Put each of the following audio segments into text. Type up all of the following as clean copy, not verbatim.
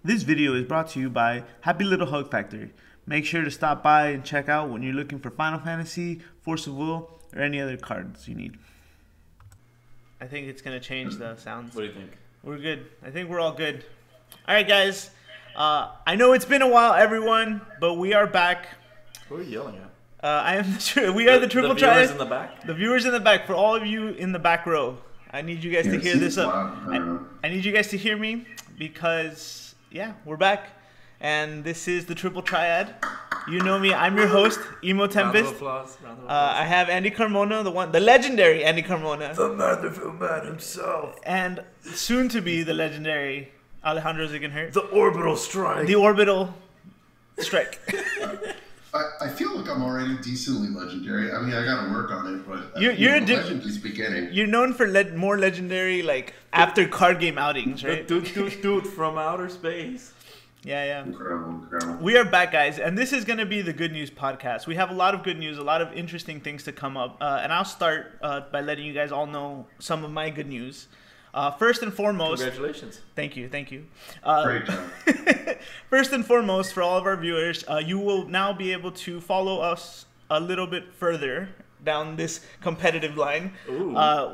This video is brought to you by Happy Little Hug Factory. Make sure to stop by and check out when you're looking for Final Fantasy, Force of Will, or any other cards you need. I think it's going to change the sounds. What do you think? We're good. I think we're all good. All right, guys. I know it's been a while, everyone, but we are back. Who are you yelling at? We are the Triple Triad. The viewers in the back? The viewers in the back. For all of you in the back row, I need you guys to hear this up. I need you guys to hear me because, yeah, we're back. And this is the Triple Triad. You know me. I'm your host, Emo Tempest. Round of applause. I have Andy Carmona, the legendary Andy Carmona. The wonderful man himself. And soon to be the legendary Alejandro Ziegenhurt. The orbital strike. The orbital strike. I feel like I'm already decently legendary. I mean, I gotta work on it, but you're legend is beginning. You're known for more legendary, like, after card game outings, right? Dude from outer space. Yeah. Incredible. We are back, guys, and this is going to be the Good News podcast. We have a lot of good news, a lot of interesting things to come up, and I'll start by letting you guys all know some of my good news. First and foremost... Congratulations. Thank you. Great job. First and foremost, for all of our viewers, you will now be able to follow us a little bit further down this competitive line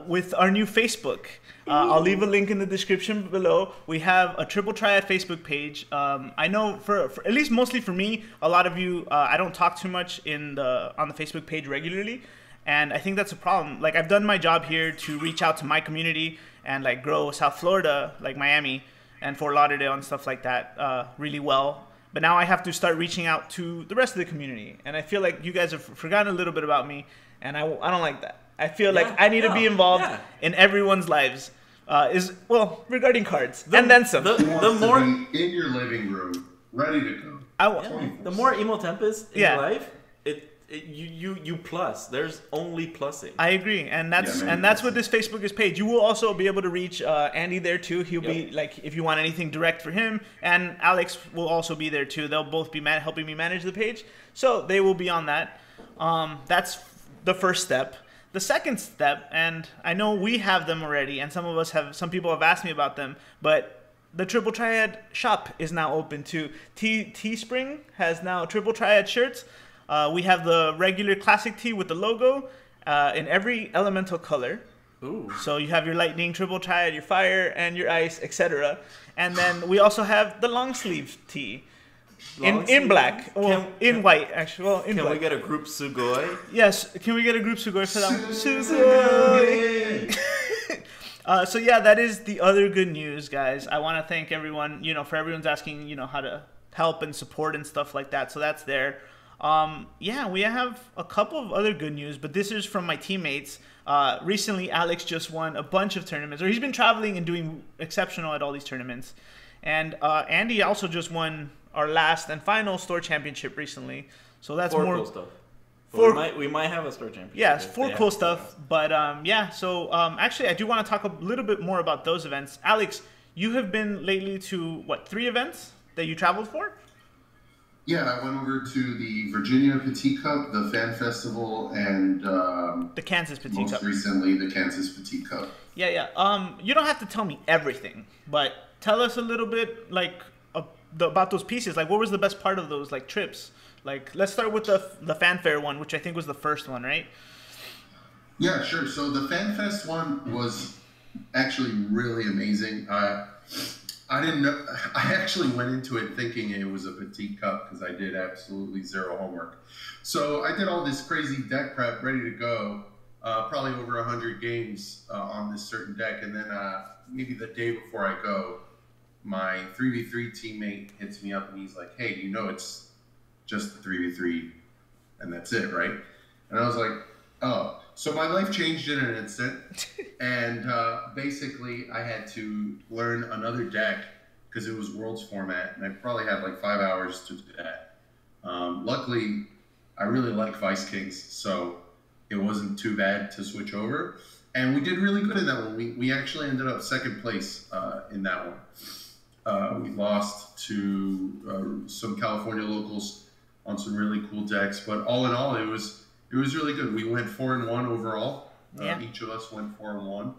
with our new Facebook. I'll leave a link in the description below. We have a Triple Triad Facebook page. I know for at least mostly for me, a lot of you, I don't talk too much on the Facebook page regularly, and I think that's a problem. Like, I've done my job here to reach out to my community and like grow South Florida, like Miami and Fort Lauderdale and stuff like that, really well. But now I have to start reaching out to the rest of the community, and I feel like you guys have forgotten a little bit about me, and I don't like that. I feel like I need to be involved in everyone's lives. Regarding cards and then some. The more in your living room, ready to go. The more Emo Tempest in your life, you plus. There's only plussing. I agree, and that's what this Facebook is page. You will also be able to reach Andy there too. He'll be like, if you want anything direct for him, and Alex will also be there too. They'll both be helping me manage the page, so they will be on that. That's the first step. The second step, and I know we have them already, and some people have asked me about them, but the Triple Triad shop is now open too. Teespring has now Triple Triad shirts. We have the regular classic tee with the logo in every elemental color. Ooh. So you have your lightning, Triple Triad, your fire, and your ice, etc. And then we also have the long sleeve tee. In black. In white, actually. Well, in black. Can we get a group Sugoi? Yes. Can we get a group Sugoi for that one? Sugoi! So yeah, that is the other good news, guys. I want to thank everyone, for everyone's asking, how to help and support and stuff like that. So that's there. We have a couple of other good news, but this is from my teammates. Recently, Alex just won a bunch of tournaments, or he's been traveling and doing exceptional at all these tournaments. And Andy also just won our last and final store championship recently. So that's more cool stuff. We might have a store championship. Yes, 4 cool stuff. But so actually I do want to talk a little bit more about those events. Alex, you have been lately to 3 events that you traveled for? Yeah, I went over to the Virginia Petite Cup, the Fan Festival, and the Kansas Petite Cup. Most recently, the Kansas Petite Cup. Yeah. You don't have to tell me everything, but tell us a little bit about those pieces. Like, what was the best part of those trips? Like, let's start with the fanfare one, which I think was the first one, right? Yeah, sure. So the FanFest one was actually really amazing. I didn't know. I actually went into it thinking it was a petite cup because I did absolutely zero homework. So I did all this crazy deck prep, ready to go. Probably over 100 games on this certain deck, and then maybe the day before I go, my 3v3 teammate hits me up and he's like, "Hey, it's just the 3v3, and that's it, right?" And I was like, "Oh." So my life changed in an instant, and basically I had to learn another deck because it was Worlds format, and I probably had 5 hours to do that. Luckily, I really like Vice Kings, so it wasn't too bad to switch over, and we did really good in that one. We actually ended up second place in that one. We lost to some California locals on some really cool decks, but all in all, it was really good. We went 4-1 overall. Each of us went 4-1.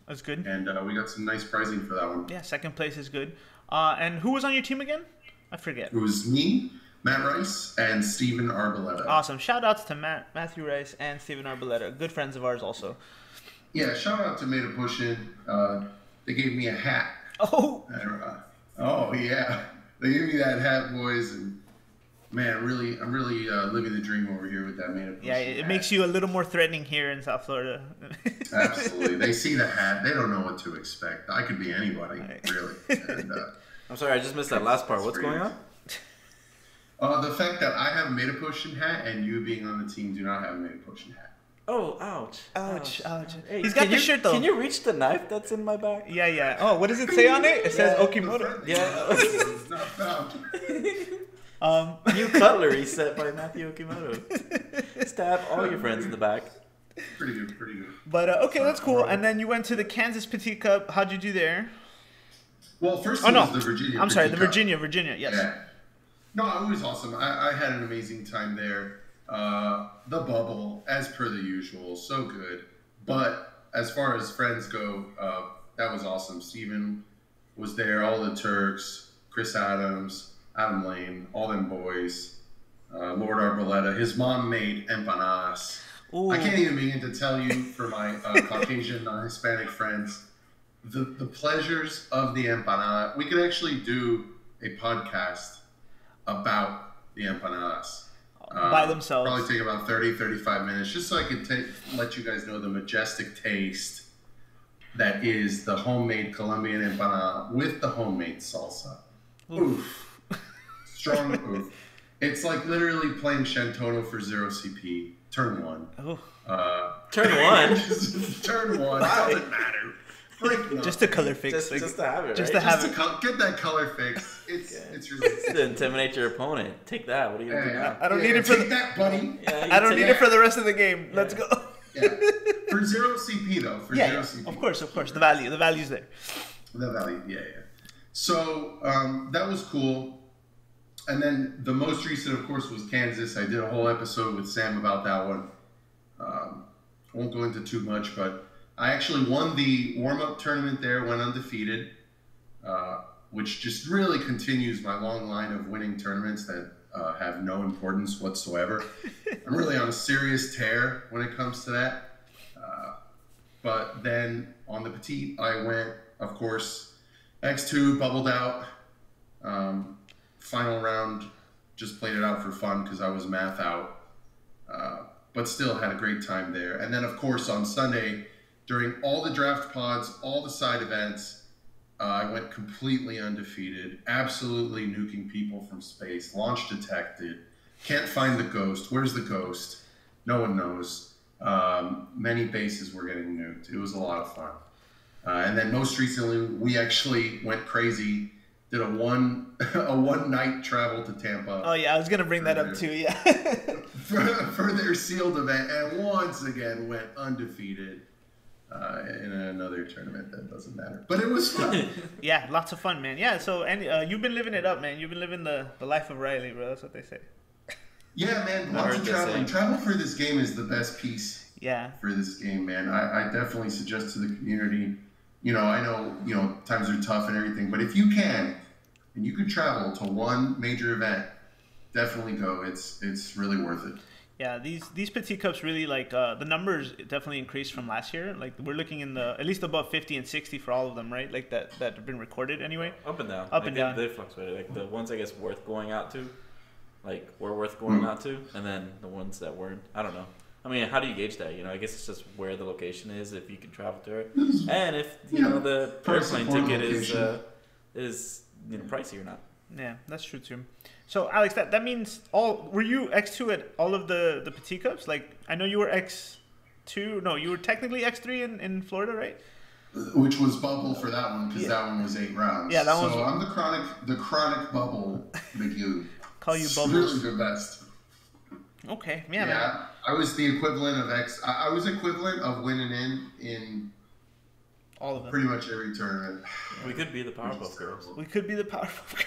That's good. And we got some nice pricing for that one. Yeah, second place is good. And who was on your team again? I forget. It was me, Matt Rice, and Steven Arboleta. Awesome. Shout outs to Matthew Rice and Steven Arboleta. Good friends of ours also. Yeah, shout out to Meta Pushin. They gave me a hat. Oh. Oh yeah, they gave me that hat, boys, and man, I'm really living the dream over here with that Meta Pushin. Yeah, it makes you a little more threatening here in South Florida. Absolutely, they see the hat, they don't know what to expect. I could be anybody, really. And, I'm sorry, I just missed that last part. What's going on? The fact that I have a Meta Pushin hat and you being on the team do not have a Meta Pushin hat. Oh, ouch. Ouch. Hey, he's got the shirt though. Can you reach the knife that's in my back? Yeah. Oh, what does it say on it? It says Okimoto. Yeah. It's not found. New cutlery set by Matthew Okimoto. Stab all your friends in the back. Pretty good. But okay, that's cool. And then you went to the Kansas Petite Cup. How'd you do there? Well, first it was the Virginia. I'm sorry, the Petite Cup. Virginia. Yes. Yeah. No, it was awesome. I had an amazing time there. The bubble, as per the usual, so good. But as far as friends go, that was awesome. Steven was there, all the Turks, Chris Adams, Adam Lane, all them boys, Lord Arboleta. His mom made empanadas. Ooh. I can't even begin to tell you for my Caucasian, Hispanic friends, the pleasures of the empanada. We could actually do a podcast about the empanadas. By themselves. Probably take about 30-35 minutes just so I could let you guys know the majestic taste that is the homemade Colombian empanada with the homemade salsa. Oof. Strong oof. It's like literally playing Shantono for 0 CP. Turn 1. Oh. Turn 1? Turn 1. Doesn't matter. Just a color fix. Just to have it, just right? to have it. Get that color fix. It's really to intimidate your opponent. Take that. What are you going to do now? I don't need it for that, buddy. Yeah, I don't need it for the rest of the game. Let's go. Yeah. For 0 CP though. For 0 CP. Of course. The value's there. The value, yeah. So that was cool. And then the most recent, of course, was Kansas. I did a whole episode with Sam about that one. Won't go into too much, but I actually won the warm-up tournament there, went undefeated, which just really continues my long line of winning tournaments that have no importance whatsoever. I'm really on a serious tear when it comes to that. But then on the Petite, I went, of course, X2, bubbled out. Final round, just played it out for fun because I was math out. But still had a great time there. And then, of course, on Sunday, during all the draft pods, all the side events, I went completely undefeated, absolutely nuking people from space, launch detected, can't find the ghost. Where's the ghost? No one knows. Many bases were getting nuked. It was a lot of fun. And then most recently, we actually went crazy, did a one night travel to Tampa. Oh yeah, I was gonna bring that up too. Yeah. for their sealed event, and once again went undefeated. In another tournament that doesn't matter, but it was fun. Yeah, lots of fun, man. Yeah, so and you've been living it up, man. You've been living the life of Riley, bro. That's what they say. Yeah, man. Lots of traveling. Travel for this game is the best piece. Yeah. For this game, man. I definitely suggest to the community. I know times are tough and everything, but if you can, and you could travel to one major event, definitely go. It's really worth it. Yeah, these Petite Cups really, like, the numbers definitely increased from last year. Like, we're looking in at least above 50 and 60 for all of them, right? Like, that have been recorded anyway. Up and down. And down. They fluctuated. Like, the ones, I guess, worth going out to, were worth going out to, and then the ones that weren't, I don't know. I mean, how do you gauge that? I guess it's just where the location is, if you can travel to it, and if, the airplane ticket is pricey or not. Yeah, that's true too. So Alex, that means were you X2 at all of the Petite Cups? Like, I know you were X2. No, you were technically X3 in Florida, right? Which was bubble for that one because that one was 8 rounds. Yeah, that one. So I'm the chronic bubble McGee. Call you Bubbles. Really the best. Okay, yeah. Man. I was the equivalent of I was equivalent of winning in all of them. Pretty much every tournament. We could be the Powerpuff Girls. We could be the Powerpuff Girls.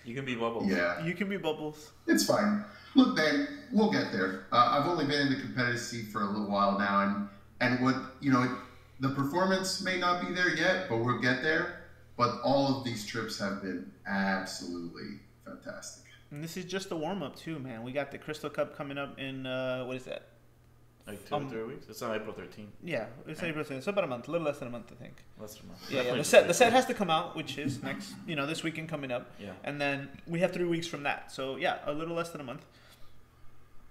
You can be Bubbles. Yeah. You can be Bubbles. It's fine. Look, man, we'll get there. I've only been in the competitive scene for a little while now, and what the performance may not be there yet, but we'll get there. But all of these trips have been absolutely fantastic. And this is just the warm up too, man. We got the Crystal Cup coming up in what is that? Like 2 or 3 weeks? It's on April 13th. Yeah, it's April 13th. It's about a month, a little less than a month, I think. Less than a month. Yeah. The set has to come out, which is next, this weekend coming up. Yeah. And then we have 3 weeks from that. So yeah, a little less than a month.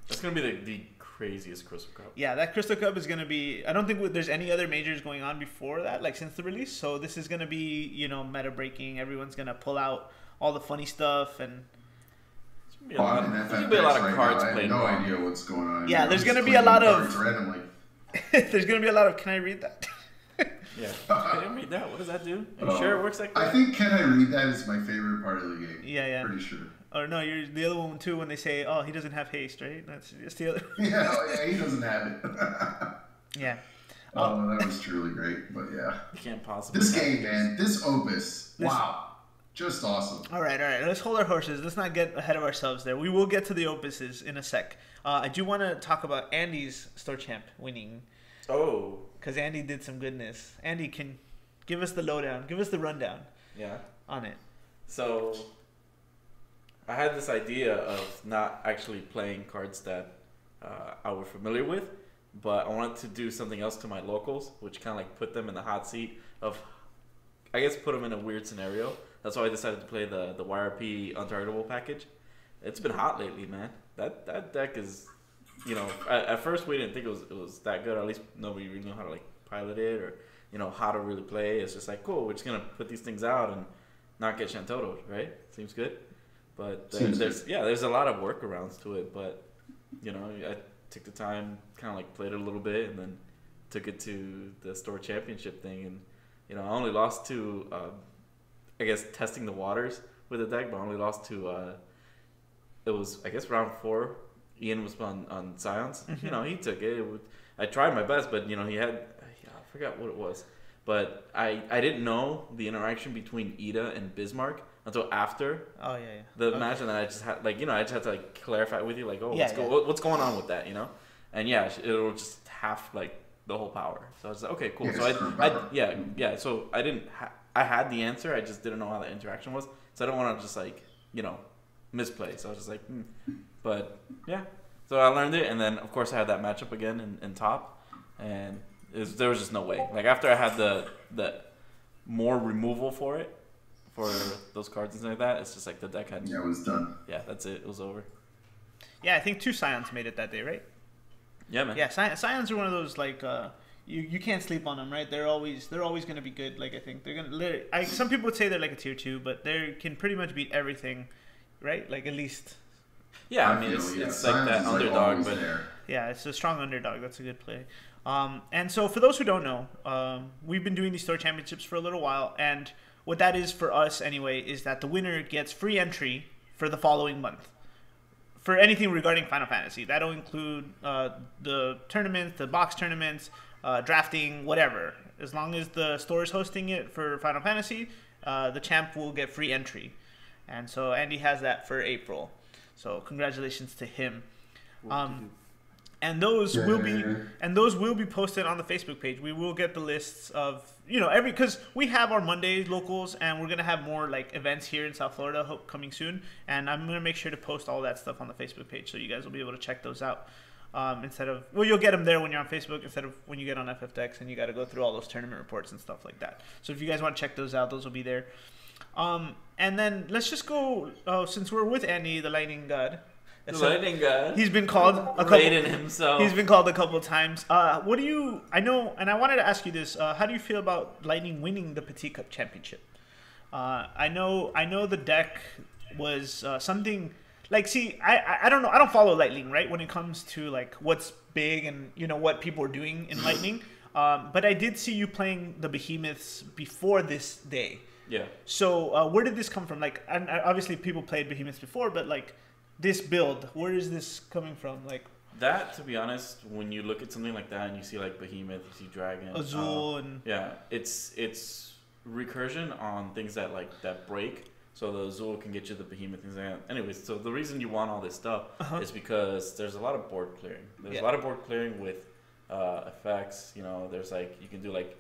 It's gonna be the craziest Crystal Cup. Yeah, that Crystal Cup is gonna be. I don't think there's any other majors going on before that, like since the release. So this is gonna be, meta breaking. Everyone's gonna pull out all the funny stuff and. There's gonna be a lot of cards played. I have no idea what's going on. Yeah, there's gonna be a lot of. Randomly. There's gonna be a lot of. Can I read that? Yeah. Can I read that? What does that do? Are you sure it works like that? I think Can I Read That is my favorite part of the game. Yeah. Pretty sure. Or no, you're the other one too when they say, "Oh, he doesn't have haste," right? That's the other. Yeah, he doesn't have it. Yeah. Oh, that was truly great, but yeah. You can't possibly. This game, man, this opus, wow, just awesome. All right. Let's hold our horses. Let's not get ahead of ourselves there. We will get to the opuses in a sec. I do want to talk about Andy's store champ winning. Oh. Because Andy did some goodness. Andy, can give us the lowdown, give us the rundown. Yeah. On it. So. I had this idea of not actually playing cards that I was familiar with, but I wanted to do something else to my locals, which kind of like put them in the hot seat of, I guess, put them in a weird scenario. That's why I decided to play the YRP Untargetable package. It's been hot lately, man. That deck is, at first we didn't think it was that good. Or at least nobody really knew how to like pilot it or how to really play. It's just like, cool, we're just gonna put these things out and not get Shantoto'd, right? Seems good. But there's a lot of workarounds to it. But I took the time, kind of like played it a little bit, and then took it to the store championship thing. And I only lost to, I guess, testing the waters with the deck, but I only lost to. It was, I guess, round 4. Ian was on Scions. Mm-hmm. He took it. I tried my best, but he had, I forgot what it was. But I didn't know the interaction between Ida and Bismarck until after the match, and then I just had I just had to like clarify with you, like, what's going on with that, and it'll just half like the whole power. So I was like, okay, cool. So So I had the answer, I just didn't know how the interaction was. So I don't want to just like misplay. So I was just like, but yeah. So I learned it, and then of course I had that matchup again in top, and there was just no way. Like after I had the more removal for those cards and stuff like that, it's just like the deck had. Yeah, it was done. Yeah, that's it. It was over. Yeah, I think 2 Scions made it that day, right? Yeah, man. Yeah, Scions are one of those like you can't sleep on them, right? They're always going to be good. Like I think they're gonna. Some people would say they're like a tier 2, but they can pretty much beat everything, right? Like at least. Yeah, I mean it's like that underdog, but yeah, it's a strong underdog. That's a good play. And so for those who don't know, we've been doing these store championships for a little while, and what that is for us anyway is that the winner gets free entry for the following month for anything regarding Final Fantasy. That'll include the tournaments, the box tournaments, drafting, whatever. As long as the store is hosting it for Final Fantasy, the champ will get free entry. And so Andy has that for April. So congratulations to him. And those will be posted on the Facebook page. We will get the lists of because we have our Monday locals, and we're gonna have more like events here in South Florida coming soon. And I'm gonna make sure to post all that stuff on the Facebook page, so you guys will be able to check those out. You'll get them there when you're on Facebook instead of when you get on FFX, and you got to go through all those tournament reports and stuff like that. So if you guys want to check those out, those will be there. And then let's just go. Since we're with Andy, the Lightning God. The Lightning God. He's been called a couple. Raiden himself. He's been called a couple times. What do you? I know, and I wanted to ask you this. How do you feel about Lightning winning the Petit Cup Championship? I know the deck was something like. See, I don't know. I don't follow Lightning, right? When it comes to like what's big and what people are doing in Lightning. But I did see you playing the Behemoths before this day. Yeah. So where did this come from? Like, and obviously people played Behemoths before, but like. This build, where is this coming from? Like that, to be honest, when you look at something like that and you see like Behemoth, you see Dragon, Azul, and it's recursion on things that break. So the Azul can get you the Behemoth things like that. Anyways, so the reason you want all this stuff is because there's a lot of board clearing. There's a lot of board clearing with effects. There's like you can do like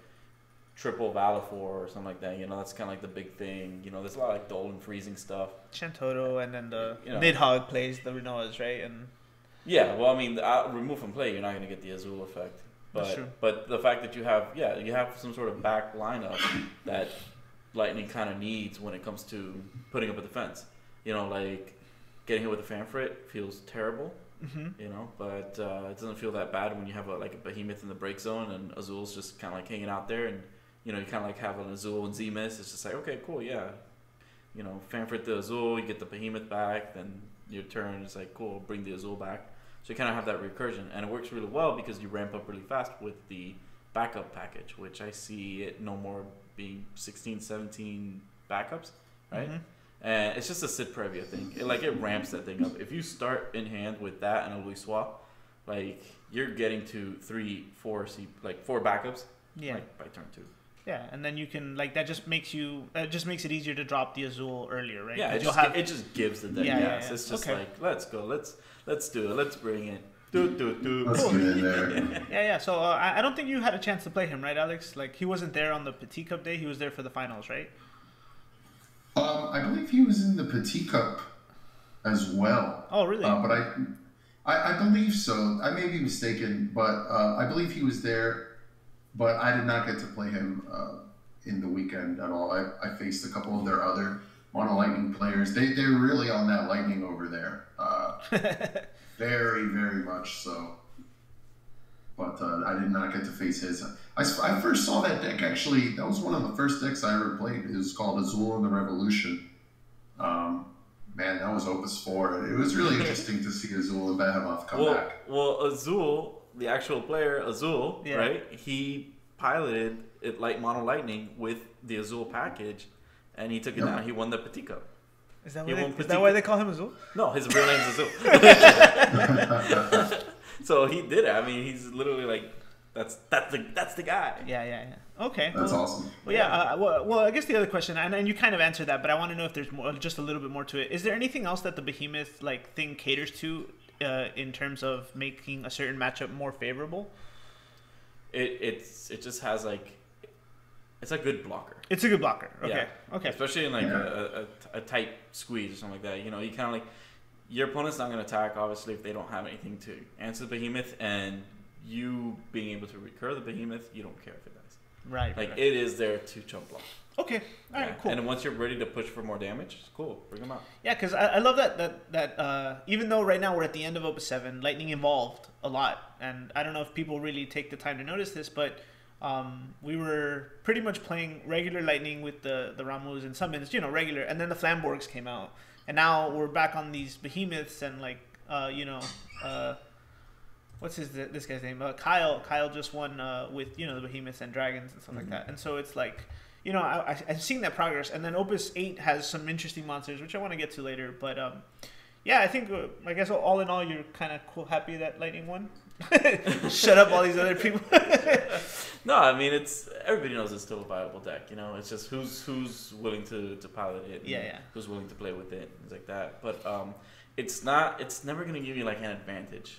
triple Valifor or something like that. You know, that's kind of like the big thing. You know, there's a lot of like Dolan freezing stuff. Shantoto, and then the Nidhogg plays the Renoas, right? And yeah, well, I mean, remove from play, you're not going to get the Azul effect. But the fact that you have some sort of back lineup that Lightning kind of needs when it comes to putting up a defense. You know, like getting hit with a Fanfrit feels terrible. You know, but it doesn't feel that bad when you have a Behemoth in the break zone and Azul's just kind of like hanging out there, and you know, you kind of like have an Azul and Z-Miss. It's just like, okay, cool, yeah. You know, Fanfrit the Azul, you get the Behemoth back, then your turn is like, cool, bring the Azul back. So you kind of have that recursion, and it works really well because you ramp up really fast with the backup package, which I see it no more being 16, 17 backups, right? And it's just a Sid Previa thing. It ramps that thing up. If you start in hand with that and a Louis swap, like you're getting to 4 backups, like by turn 2. Yeah, and then you can that just makes it easier to drop the Azul earlier, right? Yeah, it just gives the deck gas. It's just like, let's go, let's do it, let's bring it. Let's get in there. Yeah. So I don't think you had a chance to play him, right, Alex? Like he wasn't there on the Petit Cup day. He was there for the finals, right? I believe he was in the Petit Cup as well. Oh, really? But I believe so. I may be mistaken, but I believe he was there. But I did not get to play him in the weekend at all. I faced a couple of their other Mono Lightning players. They're really on that Lightning over there. Very, very much so. But I did not get to face his. I first saw that deck, actually. That was one of the first decks I ever played. It was called Azul and the Revolution. Man, that was Opus 4. It was really interesting to see Azul and Behemoth come back. Well, Azul, the actual player, Azul, right? He piloted it like Mono Lightning with the Azul package, and he took it down. He won the Petit Cup. Is that why they call him Azul? No, his real name's Azul. So he did it. I mean, he's literally like, that's the guy. Yeah. Okay. That's awesome. Well, well, I guess the other question, and you kind of answered that, but I want to know if there's more, just a little bit more to it. Is there anything else that the Behemoth thing caters to in terms of making a certain matchup more favorable? It just has it's a good blocker. It's a good blocker. Okay. Yeah. Okay. Especially in a tight squeeze or something like that. You know, you kind of your opponent's not going to attack, obviously, if they don't have anything to answer the Behemoth, and you being able to recur the Behemoth, you don't care if it dies. Right. It is there to chump block. Okay. All right. Cool. And once you're ready to push for more damage, it's cool. Bring them out. Yeah, because I love that even though right now we're at the end of Opus 7, Lightning evolved a lot, and I don't know if people really take the time to notice this, but we were pretty much playing regular Lightning with the Ramus and summons, regular, and then the Flamborgs came out. And now we're back on these Behemoths and what's this guy's name? Kyle. Kyle just won with the Behemoths and Dragons and stuff like that. And so it's like, I've seen that progress. And then Opus 8 has some interesting monsters, which I want to get to later. But yeah, I think I guess all in all, you're kind of happy that Lightning won. Shut up, all these other people. No, I mean everybody knows it's still a viable deck. It's just who's willing to pilot it. Yeah. Who's willing to play with it, things like that. But it's never gonna give you an advantage.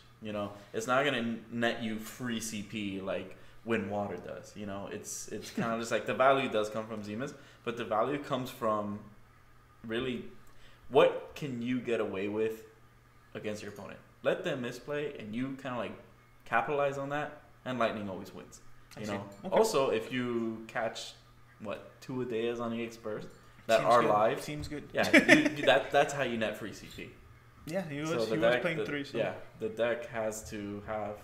It's not gonna net you free CP like Wind Water does. It's kind of just the value does come from Z-Miss, but the value comes from really what can you get away with against your opponent. Let them misplay, and you kind of capitalize on that, and Lightning always wins. Okay. Also, if you catch 2 Adeas on EX Burst that Seems are good. live, seems good. Yeah, that's how you net free CP. Yeah, he was deck, playing 3. So. Yeah, the deck has to have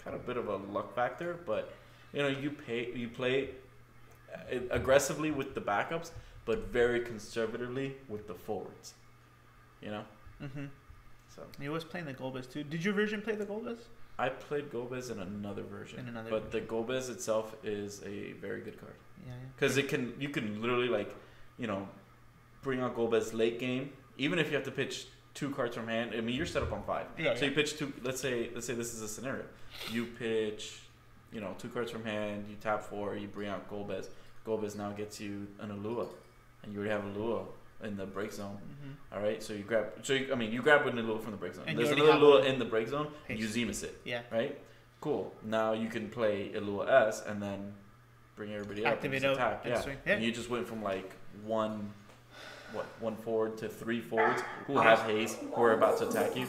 kind of a bit of a luck factor, but you play aggressively with the backups, but very conservatively with the forwards. Mm-hmm. So he was playing the Golbez too. Did your version play the Golbez? I played Golbez in another version. The Golbez itself is a very good card. Yeah. Because you can literally bring out Golbez late game, even if you have to pitch 2 cards from hand. I mean, you're set up on 5. Yeah. So you pitch 2. Let's say this is a scenario. You pitch, 2 cards from hand. You tap 4. You bring out Golbez. Golbez now gets you an Alua, and you already have Alua in the break zone. Mm-hmm. All right, so you grab with an Alua from the break zone. And there's another Alua in the break zone, and you Z-Miss it. Yeah. Right? Cool. Now you can play Alua S and then bring everybody up Activate and just out attack. and Yeah. swing. Yeah. And you just went from like one forward to 3 forwards who have haste, who are about to attack you.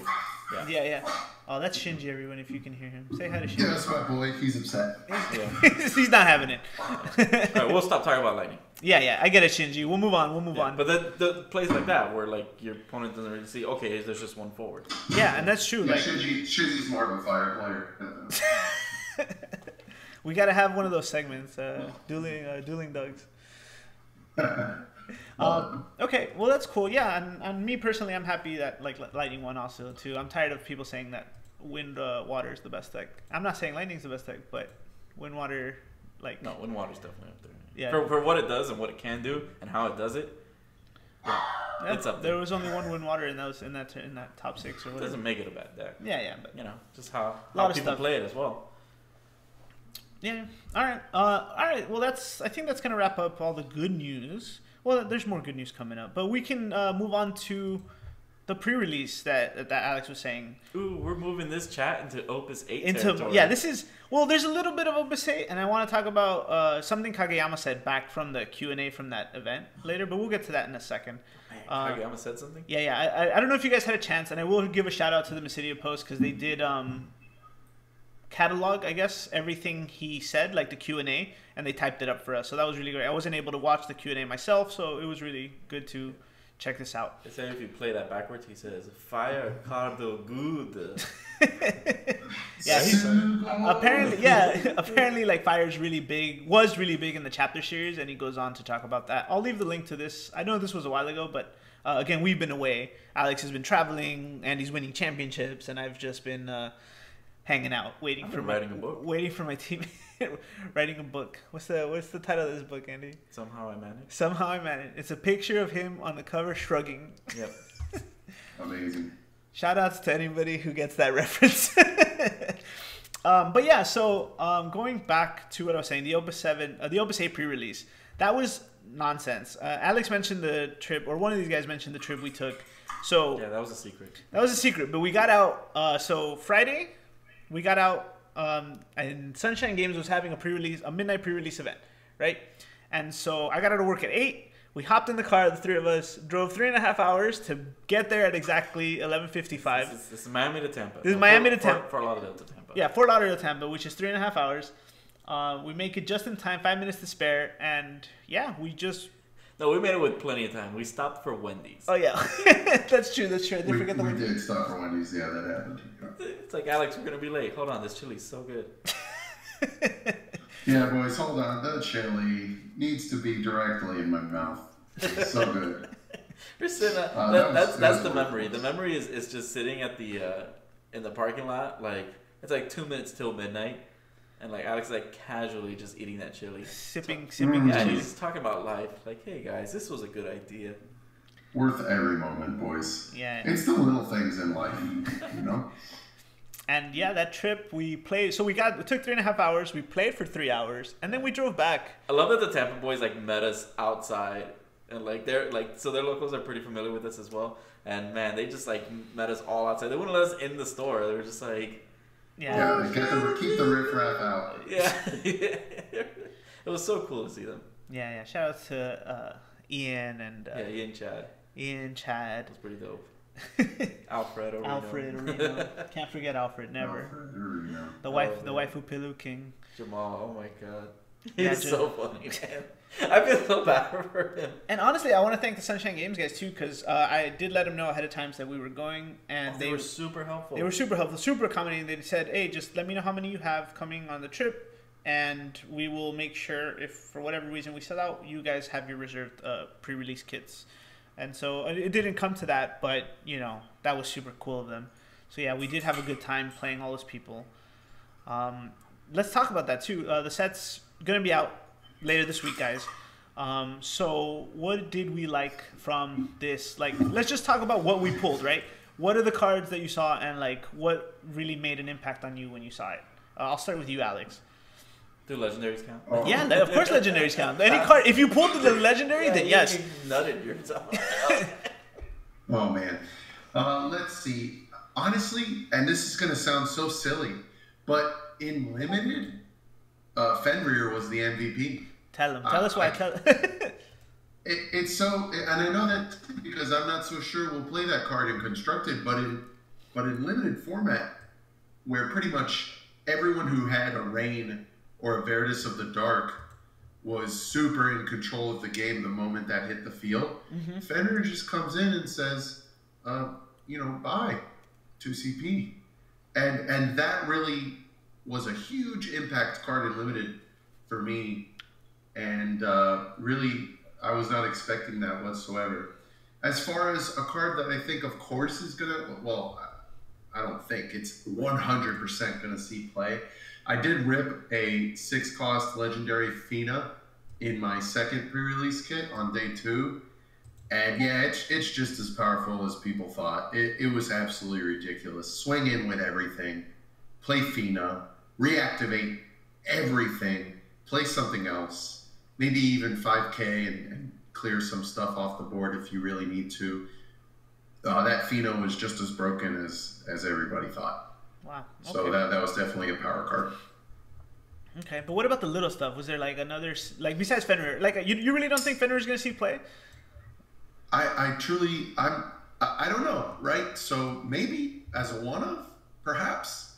Yeah. Yeah. Oh, that's Shinji, everyone, if you can hear him. Say hi to Shinji. Yeah, that's my boy. He's upset. Yeah. He's not having it. All right, we'll stop talking about lightning. Yeah, I get it, Shinji. We'll move on. But then the plays like that, where like your opponent doesn't really see, okay, there's just one forward. Yeah, and that's true. Yeah, Like, Shinji's more of a fire player. we gotta have one of those segments, dueling dogs. Okay, well that's cool. Yeah, and me personally, I'm happy that like Lightning won also too. I'm tired of people saying that Wind Water is the best deck. I'm not saying Lightning's the best deck, but Wind Water, like No, Wind Water's definitely up there. Yeah. For what it does and what it can do and how it does it, yeah, it's up there. There was only one Wind Water, and that was in that top 6 or it whatever. doesn't make it a bad deck. Yeah, but You know, just how Lot of people stuff. play it as well. yeah. All right. Well, I think that's gonna wrap up all the good news. Well, there's more good news coming up, but we can move on to the pre-release that Alex was saying. Ooh, we're moving this chat into Opus 8 territory. Yeah, there's a little bit of Opus 8, and I want to talk about something Kageyama said back from the Q&A from that event later, but we'll get to that in a second. Man, Kageyama said something? Yeah. I don't know if you guys had a chance, and I will give a shout out to the Mysidia Post because they did catalog, I guess, everything he said, like the Q&A, and they typed it up for us. So that was really great. I wasn't able to watch the Q&A myself, so it was really good to check this out. They say if you play that backwards, he says, "Fire Cardo good." Yeah, apparently like Fire's was really big in the chapter series, and he goes on to talk about that. I'll leave the link to this. I know this was a while ago, but again, we've been away. Alex has been traveling, and he's winning championships, and I've just been hanging out, waiting for my team, writing a book. What's the title of this book, Andy? Somehow I managed. It's a picture of him on the cover shrugging. Yep. Amazing. Shout outs to anybody who gets that reference. But yeah, so going back to what I was saying, the Opus 8 pre-release, that was nonsense. Alex mentioned the trip, or one of these guys mentioned the trip we took. So yeah, that was a secret. But we got out. So Friday, we got out, and Sunshine Games was having a midnight pre-release event, right? And so I got out of work at 8. We hopped in the car, the three of us, drove 3.5 hours to get there at exactly 11:55. This is Miami to Tampa. This is Miami to Tampa. Fort Lauderdale to Tampa. Yeah, Fort Lauderdale to Tampa, which is 3.5 hours. We make it just in time, 5 minutes to spare, and yeah, No, we made it with plenty of time. We stopped for Wendy's. Oh yeah, that's true. I did forget the We Wendy's. did stop for Wendy's. Yeah, that happened. It's like, Alex, we're gonna be late. Hold on, this chili's so good. Yeah, boys, hold on. That chili needs to be directly in my mouth. It's so good. We're sitting at, that's the memory. The memory is just sitting at the in the parking lot. Like, it's like 2 minutes till midnight, and like Alex is like casually just eating that chili, sipping. Yeah, cheese. he's talking about life. Like, hey guys, this was a good idea. Worth every moment, boys. Yeah. It's the little things in life, you know? And yeah, that trip we played. So it took 3.5 hours. We played for 3 hours, and then we drove back. I love that the Tampa boys like met us outside, and like their locals are pretty familiar with us as well. And man, they just like met us all outside. They wouldn't let us in the store. They were just like, yeah, keep the riffraff out. Yeah. It was so cool to see them. Yeah. Shout out to Ian and Ian Chad. It was pretty dope. Alfred Orino. Can't forget Alfred, never. Alfred Orino. The waifu Pilu King. Jamal, oh my god. Yeah, He's so funny, man. I feel so bad for him. And honestly, I want to thank the Sunshine Games guys too, because I did let them know ahead of time that we were going, and they were super helpful. They were super helpful, super accommodating. They said, "Hey, just let me know how many you have coming on the trip, and we will make sure if for whatever reason we sell out, you guys have your reserved pre-release kits." And so it didn't come to that, but you know that was super cool of them. So yeah, we did have a good time playing all those people. Let's talk about that too. The set's gonna be out later this week, guys. So what did we like from this? Like, let's just talk about what we pulled, right? What are the cards that you saw, and like what really made an impact on you when you saw it? I'll start with you, Alex. Do legendaries count? Oh. Yeah, of course legendaries count. Any card, if you pulled the legendary, then yes. You nutted yourself. Oh man. Let's see. Honestly, and this is gonna sound so silly, but in limited, Fenrir was the MVP. Tell him. Tell us why. It's so, and I know that because I'm not so sure we'll play that card in Constructed, but in limited format, where pretty much everyone who had a Rain or a Veritas of the Dark was super in control of the game the moment that hit the field. Mm-hmm. Fenrir just comes in and says, buy 2CP. And that really was a huge impact card in limited for me. And really, I was not expecting that whatsoever. As far as a card that I think, of course, is going to, well, I don't think it's 100% going to see play. I did rip a 6-cost legendary Fina in my second pre-release kit on day 2. And yeah, it's just as powerful as people thought. It was absolutely ridiculous. Swing in with everything, play Fina, reactivate everything, play something else, maybe even 5k and clear some stuff off the board if you really need to. That Fina was just as broken as everybody thought. Wow. Okay. So that was definitely a power card. Okay, but what about the little stuff? Was there like another, like besides Fenrir, like you really don't think Fenrir is going to see play? I truly, I don't know, right? So maybe as a one-off, perhaps.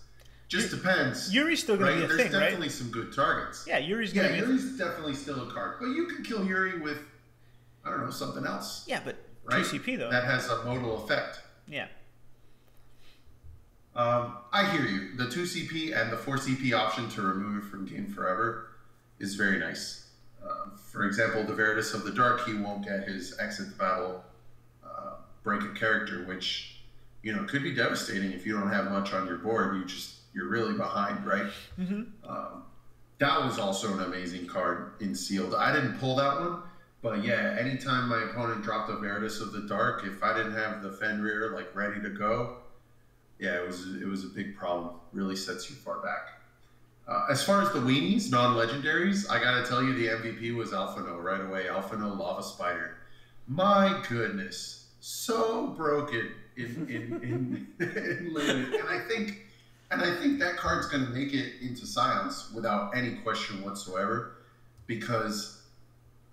Just depends. Yuri's still going to be a There's thing, right? definitely some good targets. Yeah, Yuri's going to be Yuri's definitely still a card. But you can kill Yuri with, I don't know, something else. Yeah, but right? 2CP though. That has a modal effect. Yeah. I hear you. The 2CP and the 4CP option to remove from game forever is very nice. For example, the Veritas of the Dark, he won't get his exit the battle break a character, which could be devastating if you don't have much on your board. You're really behind, right? Mm-hmm. That was also an amazing card in Sealed. I didn't pull that one, but yeah, anytime my opponent dropped a Veritas of the Dark, if I didn't have the Fenrir like ready to go, yeah, it was a big problem. Really sets you far back. As far as the weenies, non-legendaries, I gotta tell you the MVP was Alphino right away. Alphino Lava Spider. My goodness, so broken in limited, and I think that card's gonna make it into Scions without any question whatsoever, because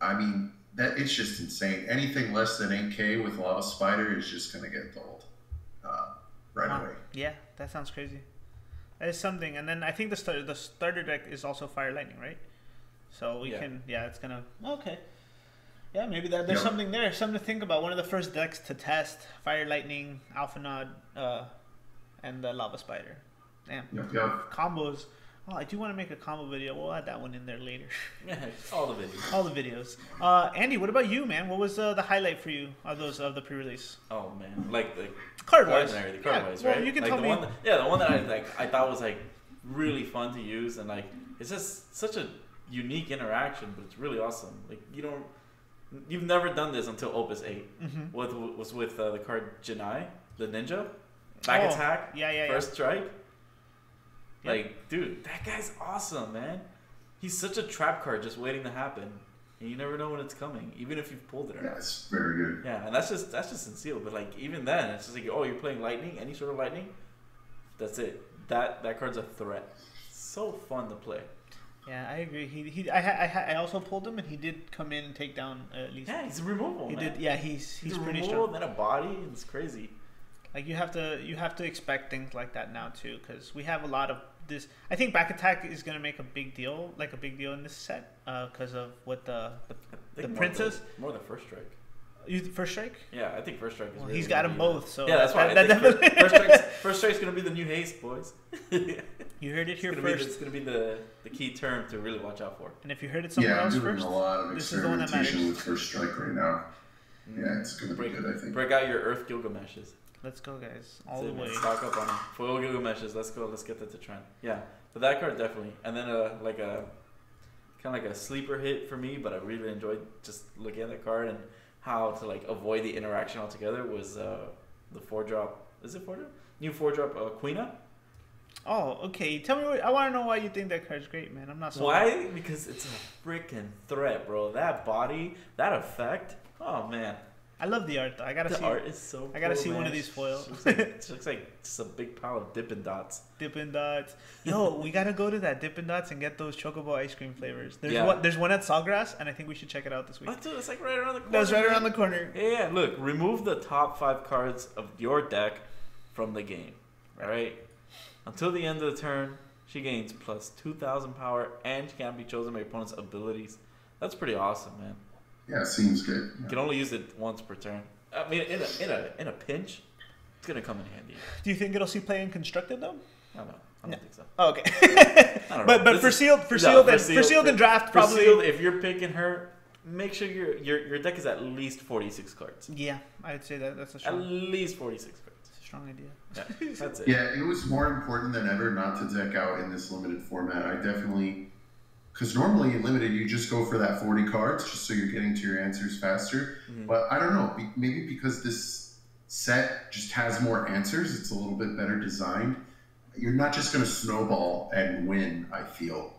I mean that it's just insane. Anything less than 8k with Lava Spider is just gonna get dulled right away. Yeah, that sounds crazy. That is something, and then I think the starter deck is also Fire Lightning, right? So we can, it's gonna yeah, maybe there's something there, something to think about. One of the first decks to test: Fire Lightning, Alpha Nod, and the Lava Spider. Damn. Yep. Combos. Oh, I do want to make a combo video. We'll add that one in there later. Yeah, all the videos. All the videos. Andy, what about you, man? What was the highlight for you of the pre-release? Oh man, like the card-wise, right? Well, you can like tell me. The one that I thought was like really fun to use, and like it's just such a unique interaction, but it's really awesome. Like you've never done this until Opus 8. Mm-hmm. Was with the card Janai, the ninja, back attack, first strike. Yep. Like, dude, that guy's awesome, man. He's such a trap card just waiting to happen, and you never know when it's coming, even if you've pulled it. Yeah, it's very good. Yeah, and that's just in Seal. But like even then, it's just like, oh, you're playing lightning, any sort of lightning. That's it. That card's a threat. So fun to play. Yeah, I agree. I also pulled him, and he did come in and take down at least. Yeah, he's a removal. He man. did. Yeah, he's pretty removal, strong. Then a body. It's crazy. Like you have to expect things like that now too, because we have a lot of this. I think back attack is gonna make a big deal in this set, because of what the princess. More the first strike. First strike? Yeah, I think first strike is. Well, he's got them both, so yeah, that's why. First strike's gonna be the new haste, boys. You heard it here first. It's gonna be the key term to really watch out for. And if you heard it somewhere else first, a lot of this is the one that matters. with first strike right now. Yeah, it's gonna be good. I think. Break out your Earth Gilgameshes. Let's go, guys. All the way. Stock up on them. Foil Gilgameshes. Let's go. Let's get that to trend. Yeah, but that card definitely. And then kind of like a sleeper hit for me, but I really enjoyed just looking at that card and how to like avoid the interaction altogether was the 4-drop. Is it 4-drop? New 4-drop Queena. Oh, okay. Tell me I want to know why you think that card's great, man. I'm not so. Why? Because it's a freaking threat, bro. That body, that effect. Oh man. I love the art though. I gotta The see. art is so cool, I gotta see man. one of these foil. It looks like just a big pile of Dippin' Dots. Dippin' Dots. Yo, we gotta go to that Dippin' Dots and get those chocobo ice cream flavors. There's Yeah. one. There's one at Sawgrass, and I think we should check it out this week. What, dude? It's like right around the corner. That's right man. around the corner. Yeah, look, remove the top 5 cards of your deck from the game. Alright? Until the end of the turn, she gains plus 2,000 power, and she can't be chosen by your opponent's abilities. That's pretty awesome, man. Yeah, seems good. You can only use it once per turn. I mean, in a pinch, it's gonna come in handy. Do you think it'll see play in constructed though? I don't know. I don't think so. Oh, okay. I don't know. but This for is- sealed, for sealed, and for sealed and draft, For probably. sealed, if you're picking her, make sure your deck is at least 46 cards. Yeah, I'd say that's a At strong, least 46 cards. that's a strong idea. Yeah, that's it. Yeah, it was more important than ever not to deck out in this limited format. I definitely, because normally in limited you just go for that 40 cards just so you're getting to your answers faster. Mhm. But I don't know, maybe because this set just has more answers, it's a little bit better designed. You're not just going to snowball and win, I feel.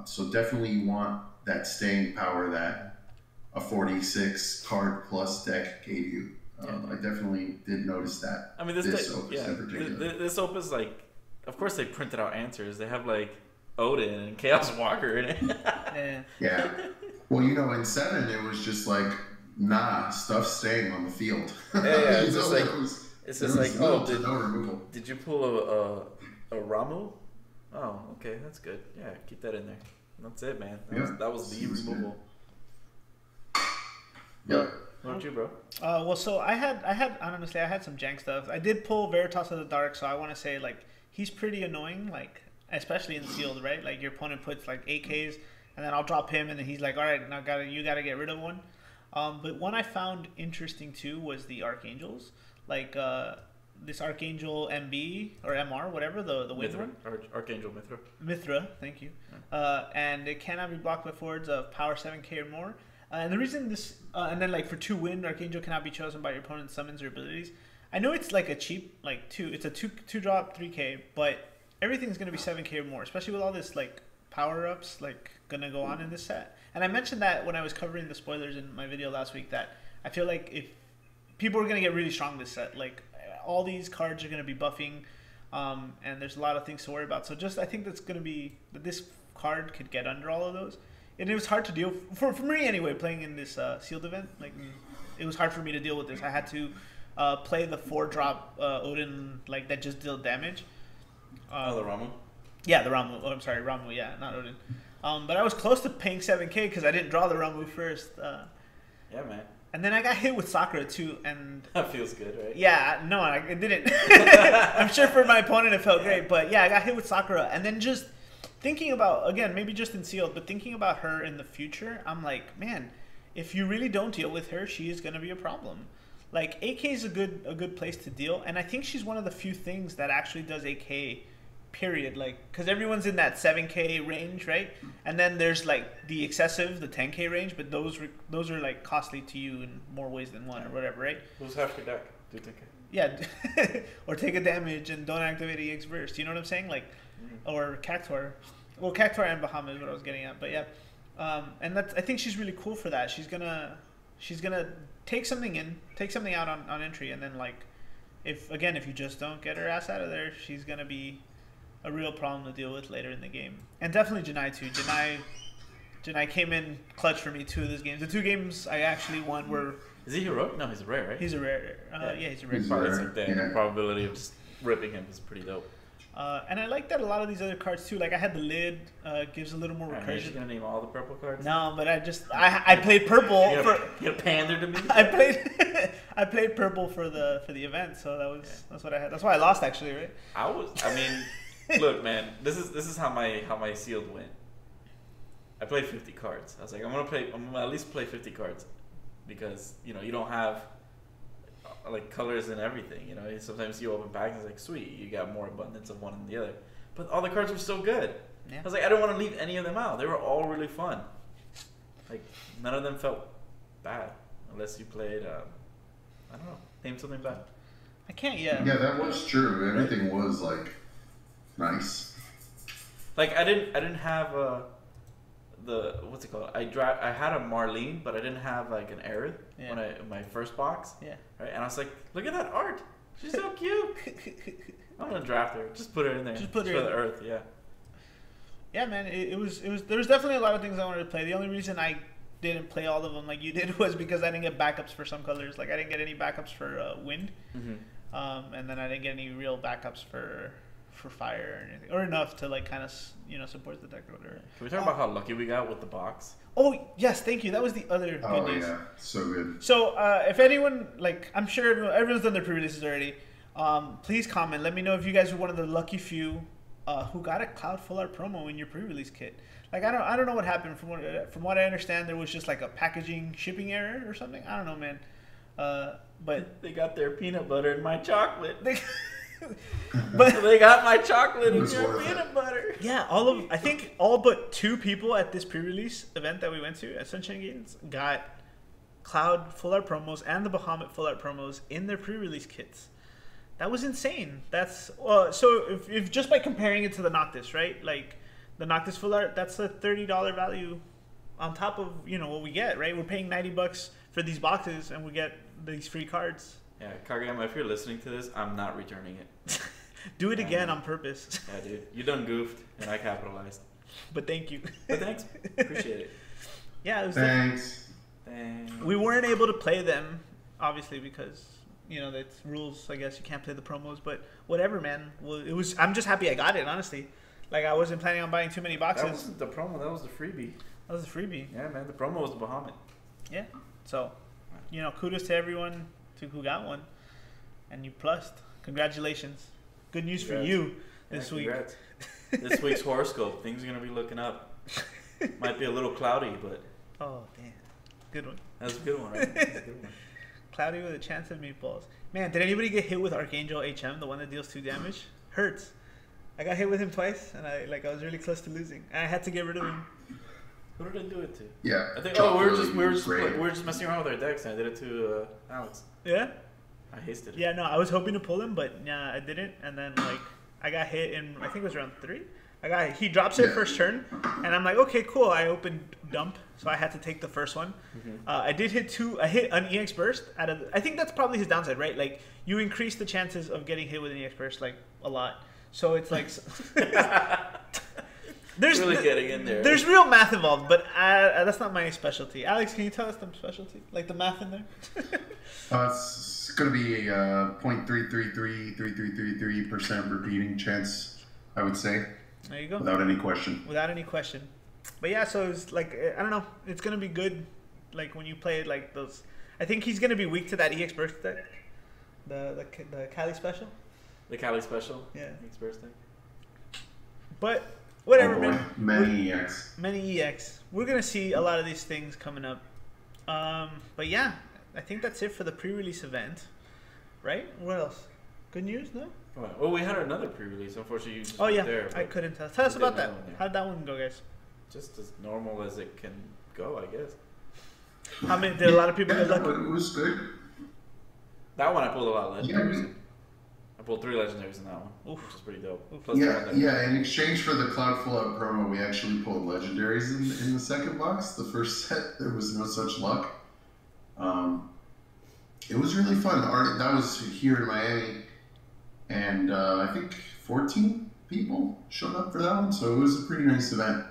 So definitely you want that staying power that a 46 card plus deck gave you. I definitely did notice that. I mean, this Opus in particular. this Opus, like, of course they printed out answers. They have like Odin and Chaos Walker in it. Yeah. Yeah. Well, you know, in 7, it was just like, nah, stuff's staying on the field. Yeah, You it's know, just like, there was- it's there just was like, little oh, to no removal. did you pull a Ramu? Oh, okay, that's good. Yeah, keep that in there. That's it, man. That was the seems good. removal. Yep. What about you, bro? Well, so I had some jank stuff. I did pull Veritas of the Dark, so I want to say like he's pretty annoying, like especially in sealed, right? Like your opponent puts like AKs, and then I'll drop him, and then he's like, all right, now you gotta get rid of one. But one I found interesting too was the Archangels, like this Archangel MB or MR, whatever the wind Mithra. one. Archangel Mithra. Mithra, thank you. And it cannot be blocked by forwards of power 7k or more. And the reason this, and then like for 2 wind, Archangel cannot be chosen by your opponent's summons or abilities. I know it's like a cheap, like it's a two drop 3k, but everything's gonna be 7k or more, especially with all this like power ups like gonna go on in this set. And I mentioned that when I was covering the spoilers in my video last week, that I feel like if people are gonna get really strong this set, like all these cards are gonna be buffing, and there's a lot of things to worry about. So just I think that's gonna be that this card could get under all of those. And it was hard to deal for me anyway. Playing in this sealed event, like it was hard for me to deal with this. I had to play the 4-drop Odin like that just dealt damage. The Ramu. Yeah, the Ramu. Oh, I'm sorry, Ramu. Yeah, not Odin. But I was close to paying 7k because I didn't draw the Ramu first. Yeah, man. And then I got hit with Sakura too, and That feels good, right? yeah, no, it didn't. I'm sure for my opponent it felt great, but yeah, I got hit with Sakura, and then just thinking about, again, maybe just in sealed, but thinking about her in the future, I'm like, man, if you really don't deal with her, she is going to be a problem. Like 8k is a good place to deal, and I think she's one of the few things that actually does 8k. Period, like, because everyone's in that 7k range, right? And then there's like the excessive, the 10k range, but those are like costly to you in more ways than one or whatever, right? Who's half your deck? Do 10k. Yeah, or take a damage and don't activate EX burst. You know what I'm saying? Like, or Cactuar. Well, Cactuar and Bahama is what I was getting at, but yeah. And I think she's really cool for that. She's gonna take something out on entry, and then like, if you just don't get her ass out of there, she's gonna be a real problem to deal with later in the game. And definitely Janai too. Janai came in clutch for me 2 of those games. The 2 games I actually won were. Is he heroic? No, he's a rare, right? He's a rare. Yeah, he's a rare. He's card. rare. It's like the Yeah. probability of just ripping him is pretty dope. And I like that a lot of these other cards too. Like I had the lid, gives a little more Alright, you're recursion. just gonna name all the purple cards? No, but I played purple You for. gonna pander to me? I played purple for the event, so that's what I had. That's why I lost actually, right? I mean, look, man, this is how my sealed went. I played 50 cards. I was like, I'm gonna at least play 50 cards, because you don't have like colors and everything. Sometimes you open packs and it's like, sweet, you got more abundance of one than the other. But all the cards were so good. Yeah. I was like, I don't want to leave any of them out. They were all really fun. Like none of them felt bad, unless you played I don't know, name something bad. I can't yet. Yeah, that was true. Everything was like nice. Like I didn't have the what's it called? I had a Marlene, but I didn't have like an Aerith when my first box. Yeah. Right, and I was like, look at that art. She's so cute. I'm gonna draft her. Just put her in there. Just put her for in the there. Earth. Yeah. Yeah, man. It was. There was definitely a lot of things I wanted to play. The only reason I didn't play all of them like you did was because I didn't get backups for some colors. Like I didn't get any backups for wind, and then I didn't get any real backups for fire or anything, or enough to like kind of support the deck or whatever. Can we talk about how lucky we got with the box? Oh yes, thank you. That was the other good news. Yeah, so good. So if anyone, like, I'm sure everyone's done their pre-releases already. Please comment. Let me know if you guys were one of the lucky few who got a Cloud Full Art promo in your pre-release kit. Like I don't know what happened. From what I understand, there was just like a packaging shipping error or something. I don't know, man. But they got their peanut butter in my chocolate. But they got my chocolate in your peanut butter. Yeah, I think all but 2 people at this pre-release event that we went to at Sunshine Games got Cloud Full Art promos and the Bahamut Full Art promos in their pre-release kits. That was insane. That's so if just by comparing it to the Noctis, right? Like the Noctis Full Art, that's a $30 value on top of what we get, right? We're paying $90 for these boxes and we get these free cards. Yeah, Kageyama, if you're listening to this, I'm not returning it. Do it again on purpose. Yeah, dude. You done goofed, and I capitalized. But thank you. But thanks. Appreciate it. Yeah, it was Thanks. We weren't able to play them, obviously, because, that's rules. I guess you can't play the promos. But whatever, man. Well, I'm just happy I got it, honestly. Like, I wasn't planning on buying too many boxes. That wasn't the promo. That was the freebie. That was the freebie. Yeah, man. The promo was the Bahamut. Yeah. So, kudos to everyone who got one, and you plussed. Congratulations. Good news for you this week. This week's horoscope, things are going to be looking up. Might be a little cloudy, but... Oh, damn. Good one. That's a good one, right? That's a good one. Cloudy with a chance of meatballs. Man, did anybody get hit with Archangel HM, the one that deals 2 damage? Hurts. I got hit with him twice, and I was really close to losing. I had to get rid of him. Who did I do it to? Yeah. I think. We were just messing around with our decks, and I did it to Alex. Yeah. I hasted it. Yeah, no, I was hoping to pull him, but yeah, I didn't. And then I got hit in, I think it was round 3. He drops it first turn, and I'm like, okay, cool. I opened dump, so I had to take the first one. I did hit 2. I hit an EX burst I think that's probably his downside, right? Like you increase the chances of getting hit with an EX burst like a lot. So it's like. There's really getting in there. There's real math involved, but that's not my specialty. Alex, can you tell us the specialty? Like the math in there? It's going to be 0.3333333% repeating chance, I would say. There you go. Without any question. Without any question. But yeah, so it's like, I don't know. It's going to be good, like when you play like those. I think he's going to be weak to that EX burst deck. The Cali special. The Cali special? Yeah. EX burst deck. But... whatever, man. Many EX. Many EX. We're going to see a lot of these things coming up. But yeah, I think that's it for the pre-release event. Right? What else? Good news, no? Well, we had another pre-release. Unfortunately, you just there, I couldn't tell. Tell us about that. How did that one go, guys? Just as normal as it can go, I guess. Did a lot of people get lucky? It was good. That one I pulled a lot of legendaries. I pulled 3 legendaries in that one, which is pretty dope. Plus in exchange for the Cloud Full Out promo, we actually pulled legendaries in the second box. The first set, there was no such luck. It was really fun. That was here in Miami, and I think 14 people showed up for that one, so it was a pretty nice event.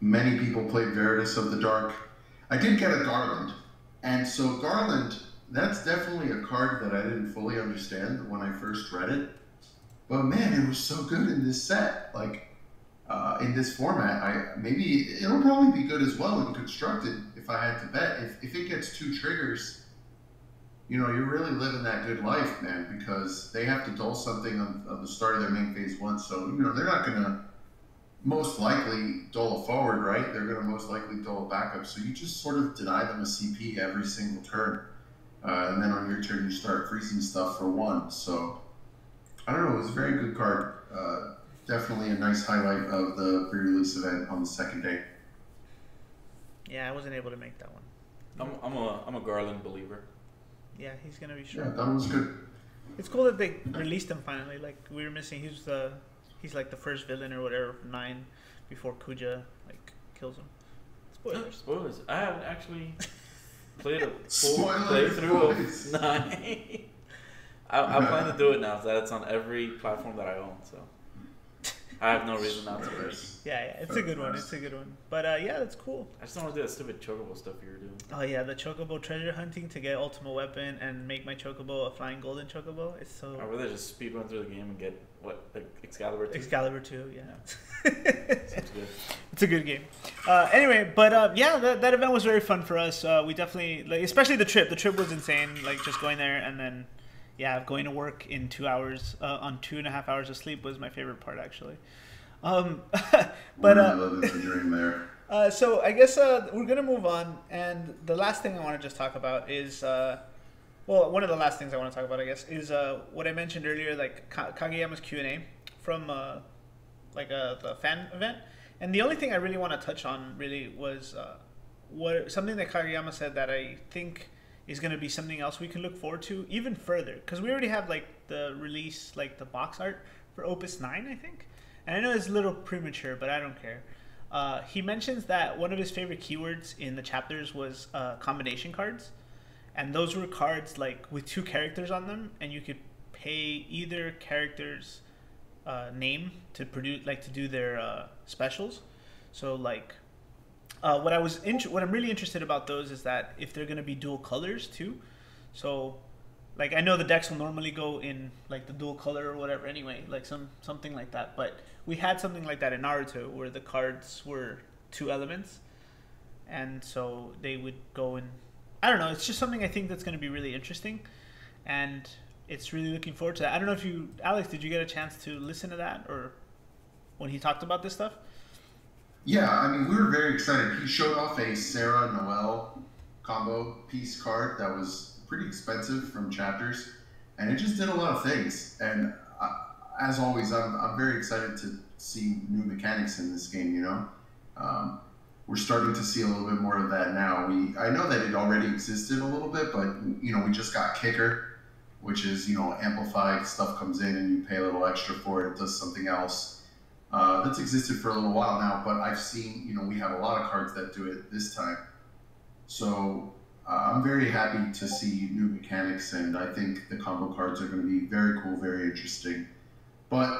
Many people played Veritas of the Dark. I did get a Garland, and so Garland, that's definitely a card that I didn't fully understand when I first read it. But man, it was so good in this set. Like, in this format, maybe it'll probably be good as well in Constructed if I had to bet. If it gets 2 triggers, you're really living that good life, man, because they have to dull something on the start of their main phase 1. So, they're not going to most likely dull a forward, right? They're going to most likely dull a backup. So you just sort of deny them a CP every single turn. And then on your turn, you start freezing stuff for 1. So, I don't know. It was a very good card. Definitely a nice highlight of the pre-release event on the second day. Yeah, I wasn't able to make that one. I'm a Garland believer. Yeah, he's going to be strong. Yeah, that was good. It's cool that they released him finally. Like, we were missing. He was He's like the first villain or whatever for 9 before Kuja like kills him. Spoilers. Spoilers. I haven't actually played a full Spoilers, playthrough boys. of 9. I plan to do it now, so that it's on every platform that I own. So I have no reason not to. Yeah, it's a good one. It's a good one. But yeah, that's cool. I just don't want to do that stupid chocobo stuff you were doing. Oh yeah, the chocobo treasure hunting to get ultimate weapon and make my chocobo a flying golden chocobo. It's so. I'd rather just speedrun through the game and get what, like Excalibur 2? Excalibur 2, yeah. Sounds good. It's a good game. Anyway, but yeah, that event was very fun for us. We definitely, like, especially the trip. The trip was insane. Like just going there and then, yeah, going to work in 2 hours on 2.5 hours of sleep was my favorite part actually. But living the dream there. so I guess we're gonna move on, and the last thing I want to just talk about is well, one of the last things I want to talk about, I guess, is what I mentioned earlier, like Kageyama's Q&A from the fan event. And the only thing I really want to touch on really was something that Kageyama said that I think is going to be something else we can look forward to even further, because we already have like the release, like the box art for Opus 9, I think. And I know it's a little premature, but I don't care. He mentions that one of his favorite keywords in the chapters was combination cards. And those were cards like with 2 characters on them, and you could pay either character's name to produce, like to do their specials. So like what I'm really interested about those is that if they're gonna be dual colors too. So like I know the decks will normally go in like the dual color or whatever anyway, like something like that. But we had something like that in Naruto where the cards were 2 elements, and so they would go in. I don't know. It's just something I think that's going to be really interesting, and it's really looking forward to that. I don't know if you, Alex, did you get a chance to listen to that or when he talked about this stuff? Yeah, I mean, we were very excited. He showed off a Sarah Noel combo piece card that was pretty expensive from chapters, and it just did a lot of things. And as always, I'm very excited to see new mechanics in this game. You know, we're starting to see a little bit more of that now. I know that it already existed a little bit, but you know, we just got Kicker, which is, you know, amplified stuff comes in and you pay a little extra for it. It does something else. That's existed for a little while now, but I've seen, you know, we have a lot of cards that do it this time. So I'm very happy to see new mechanics, and I think the combo cards are going to be very cool, very interesting. But,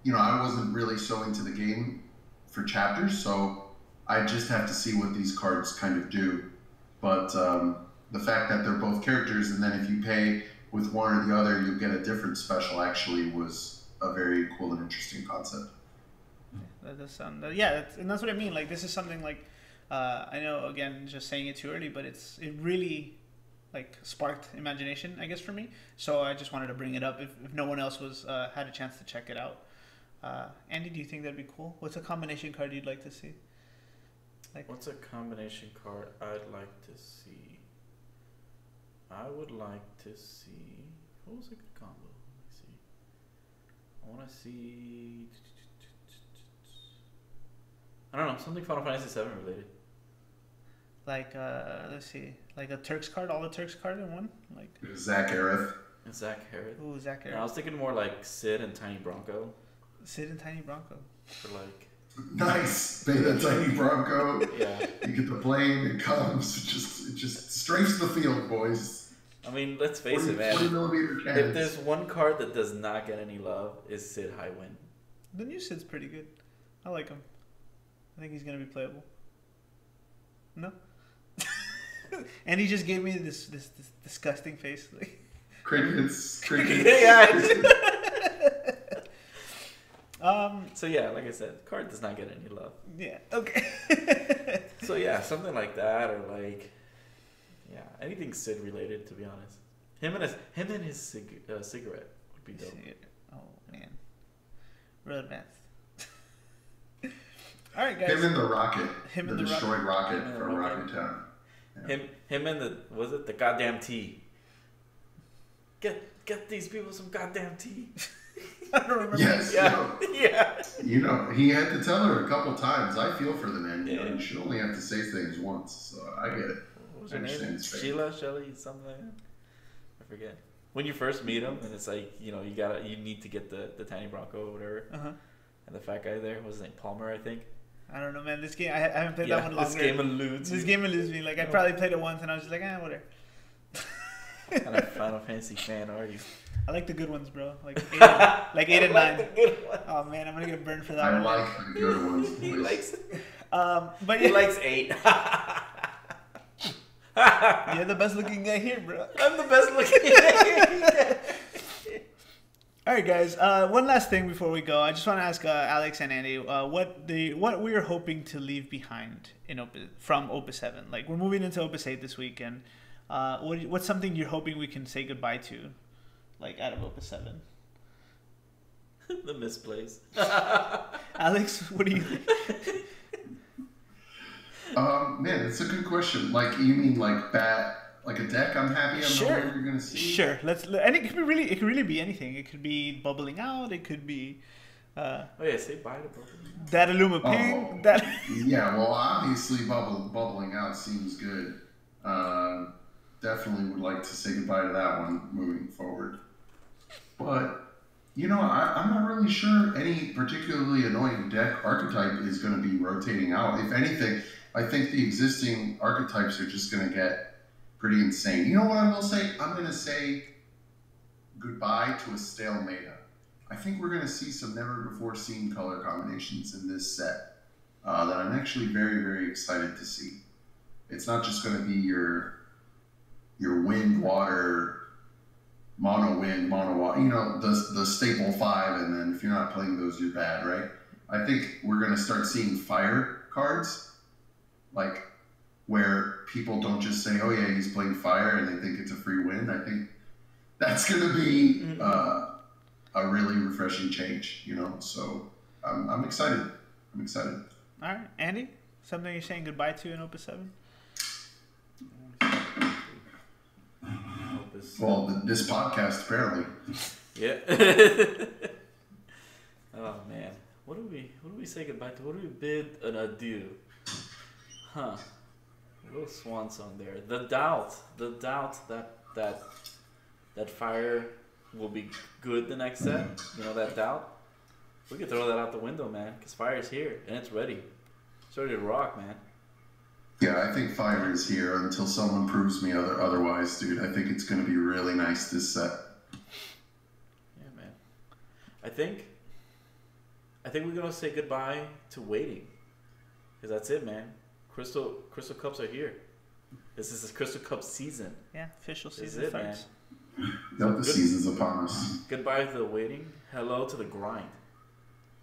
you know, I wasn't really so into the game for chapters, so I just have to see what these cards kind of do. But the fact that they're both characters, and then if you pay with one or the other, you'll get a different special, actually was a very cool and interesting concept. That does sound, yeah, and that's what I mean. Like, this is something like, I know, again, just saying it too early, but it really like sparked imagination, I guess, for me. So I just wanted to bring it up if no one else had a chance to check it out. Andy, do you think that'd be cool? What's a combination card you'd like to see? Like, what's a combination card I'd like to see? I would like to see. What was a good combo? Let me see. I want to see. I don't know, something Final Fantasy VII related. Like, let's see, like a Turks card, all the Turks card in one, like Zach Aerith. Zach Harrod. Ooh, Zach Aerith. I was thinking more like Sid and Tiny Bronco. Sid and Tiny Bronco. For like. Nice, Beta Tiny Bronco. Yeah. You get the plane, it comes, it just strafes the field, boys. I mean, let's face it, man. 40mm cannons. If there's one card that does not get any love, is Sid Highwind. The new Sid's pretty good. I like him. I think he's gonna be playable. No. And he just gave me this disgusting face. Like. Crickets. Yeah. So yeah, like I said, the card does not get any love. Yeah. Okay. So yeah, something like that, or like, yeah, anything Sid related. To be honest, him and his cigarette would be dope. Oh man, real advanced. All right, guys. Him and the rocket. Him the and the destroyed rocket Him and the from rocket. Rocket Town. Yeah. Him and the goddamn tea. Get these people some goddamn tea. I don't remember. Yes. Yeah. Yeah. You know, he had to tell her a couple times. I feel for the man. You know, Yeah. you should only have to say things once. So I get it. What was I her understand name? his face. Sheila, Shelly, something like that. I forget. when you first meet him, and it's like, you need to get the tiny Bronco or whatever. And the fat guy there, what's his name? Palmer, I think. I don't know, man. This game, I haven't played that one longer. This game eludes me. Like, I probably played it once, and I was just like, whatever. What kind of Final Fantasy fan are you? I like the good ones, bro. Like 8 and 9. Oh man, I'm gonna get burned for that. I like the good ones. He likes. But he likes 8. You're the best looking guy here, bro. I'm the best looking guy. All right, guys. One last thing before we go, I just want to ask Alex and Andy what we are hoping to leave behind from Opus 7. Like, we're moving into Opus 8 this week, and what's something you're hoping we can say goodbye to, like, out of Opus 7? The misplays. Alex, what do you think? Man, it's a good question. Like, you mean like a deck? I'm happy. I'm not what you're gonna see. Sure. And it could really be anything. It could be bubbling out. It could be. Say bye to bubbling. That Illuma Ping. Yeah. Well, obviously, bubbling out seems good. Definitely would like to say goodbye to that one moving forward. But I'm not really sure any particularly annoying deck archetype is going to be rotating out. If anything, I think the existing archetypes are just going to get pretty insane. You know what I will say? I'm going to say goodbye to a stale meta. I think we're going to see some never-before-seen color combinations in this set that I'm actually very, very excited to see. It's not just going to be your wind, water, mono wind, mono water, the staple 5, and then if you're not playing those, you're bad, right? I think we're going to start seeing fire cards, like where people don't just say, oh yeah, he's playing fire, and they think it's a free win. I think that's going to be a really refreshing change, so I'm excited. I'm excited. All right, Andy, something you're saying goodbye to in Opus 7? Well, this podcast, apparently. Yeah. Oh man, what do we say goodbye to? What do we bid an adieu? A little swan song there. The doubt that fire will be good the next set. That doubt. We could throw that out the window, man, because fire is here and it's ready. It's ready to rock, man. Yeah, I think fire is here until someone proves me otherwise, dude. I think it's going to be really nice this set. Yeah, man. I think we're going to say goodbye to waiting. Because that's it, man. Crystal Cups are here. This is the Crystal Cup season. Yeah, official season starts. Yep, the season's upon us. Goodbye to the waiting. Hello to the grind.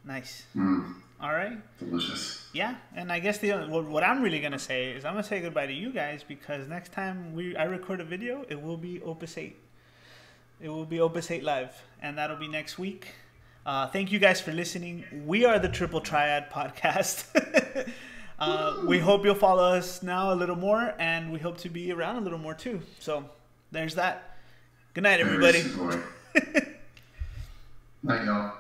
Nice. Mm. All right. Delicious. Yeah, and I guess what I'm really gonna say is I'm gonna say goodbye to you guys, because next time I record a video, it will be Opus 8. It will be Opus 8 live, and that'll be next week. Thank you guys for listening. We are the Triple Triad podcast. We hope you'll follow us now a little more, and we hope to be around a little more too. So there's that. Good night, everybody. Night, y'all.